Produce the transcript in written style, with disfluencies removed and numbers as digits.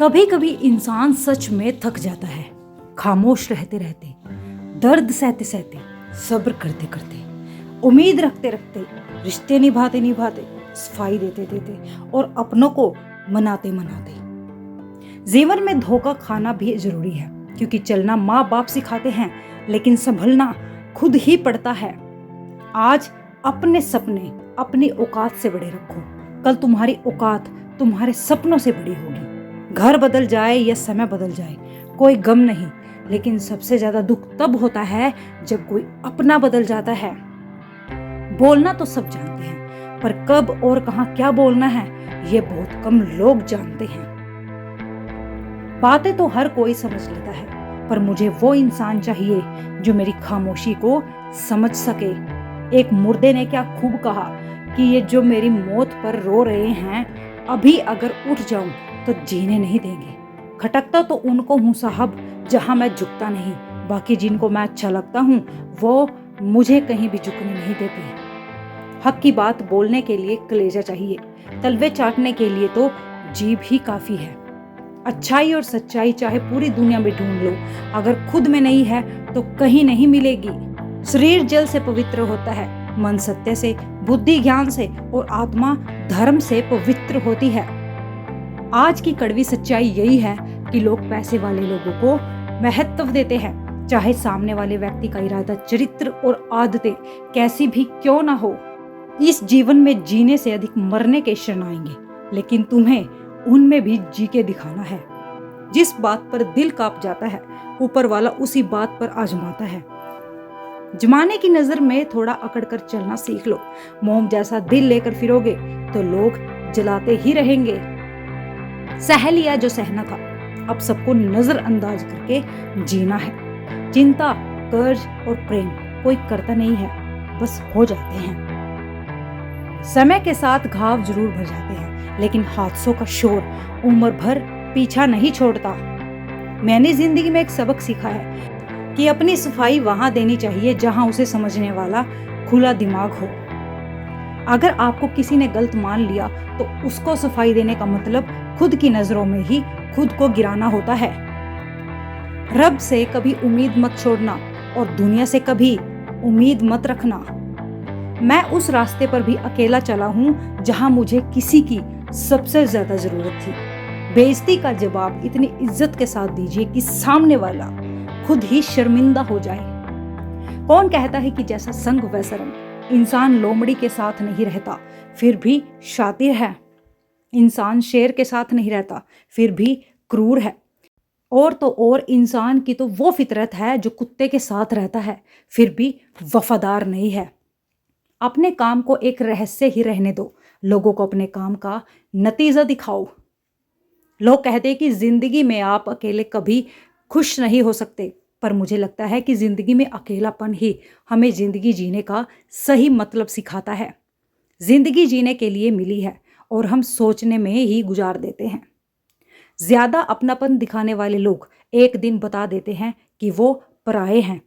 कभी कभी इंसान सच में थक जाता है, खामोश रहते रहते, दर्द सहते सहते, सब्र करते करते, उम्मीद रखते रखते, रिश्ते निभाते निभाते, सफाई देते देते और अपनों को मनाते मनाते। जीवन में धोखा खाना भी जरूरी है, क्योंकि चलना माँ बाप सिखाते हैं, लेकिन संभलना खुद ही पड़ता है। आज अपने सपने अपनी औकात से बड़े रखो, कल तुम्हारी औकात तुम्हारे सपनों से बड़ी होगी। घर बदल जाए या समय बदल जाए, कोई गम नहीं, लेकिन सबसे ज्यादा दुख तब होता है जब कोई अपना बदल जाता है। बोलना तो सब जानते हैं, पर कब और कहां क्या बोलना है ये बहुत कम लोग जानते हैं। बातें तो हर कोई समझ लेता है, पर मुझे वो इंसान चाहिए जो मेरी खामोशी को समझ सके। एक मुर्दे ने क्या खूब कहा कि ये जो मेरी मौत पर रो रहे हैं, अभी अगर उठ जाऊं तो जीने नहीं देंगे। खटकता तो उनको हूं साहब जहां मैं झुकता नहीं, बाकी जिनको मैं अच्छा लगता हूं वो मुझे कहीं भी झुकने नहीं देते। हक की बात बोलने के लिए कलेजा चाहिए, तलवे चाटने के लिए तो जीभ ही काफी है। अच्छाई और सच्चाई चाहे पूरी दुनिया में ढूंढ लो, अगर खुद में नहीं है तो कहीं नहीं मिलेगी। शरीर जल से पवित्र होता है, मन सत्य से, बुद्धि ज्ञान से और आत्मा धर्म से पवित्र होती है। आज की कड़वी सच्चाई यही है कि लोग पैसे वाले लोगों को महत्व देते हैं, चाहे सामने वाले व्यक्ति का इरादा, चरित्र और आदतें कैसी भी क्यों ना हो। इस जीवन में जीने से अधिक मरने के क्षण आएंगे, लेकिन तुम्हें उनमें भी जी के दिखाना है। जिस बात पर दिल कांप जाता है, ऊपर वाला उसी बात पर आजमाता है। जमाने की नजर में थोड़ा अकड़ कर चलना सीख लो। मोम जैसा दिल लेकर फिरोगे तो लोग जलाते ही रहेंगे। सह लिया जो सहना था, अब सबको नजरअंदाज करके जीना है। चिंता, कर्ज और प्रेम कोई करता नहीं है, बस हो जाते हैं। समय के साथ घाव जरूर भर जाते हैं, लेकिन हादसों का शोर उम्र भर पीछा नहीं छोड़ता। मैंने जिंदगी में एक सबक सीखा है कि अपनी सफाई वहां देनी चाहिए जहां उसे समझने वाला खुला दिमाग हो। अगर आपको किसी ने गलत मान लिया तो उसको सफाई देने का मतलब खुद की नजरों में ही खुद को गिराना होता है। रब से कभी उम्मीद मत छोड़ना और दुनिया से कभी उम्मीद मत रखना। मैं उस रास्ते पर भी अकेला चला हूं जहां मुझे किसी की सबसे ज्यादा जरूरत थी। बेइज्जती का जवाब इतनी इज्जत के साथ दीजिए कि सामने वाला खुद ही शर्मिंदा हो जाए। कौन कहता है कि जैसा संग वैसा रंग। इंसान लोमड़ी के साथ नहीं रहता, फिर भी शातिर है। इंसान शेर के साथ नहीं रहता, फिर भी क्रूर है। और तो और इंसान की तो वो फितरत है जो कुत्ते के साथ रहता है, फिर भी वफादार नहीं है। अपने काम को एक रहस्य ही रहने दो, लोगों को अपने काम का नतीजा दिखाओ। लोग कहते हैं कि जिंदगी में आप अकेले कभी खुश नहीं हो सकते, पर मुझे लगता है कि जिंदगी में अकेलापन ही हमें जिंदगी जीने का सही मतलब सिखाता है। जिंदगी जीने के लिए मिली है और हम सोचने में ही गुजार देते हैं। ज्यादा अपनापन दिखाने वाले लोग एक दिन बता देते हैं कि वो पराये हैं,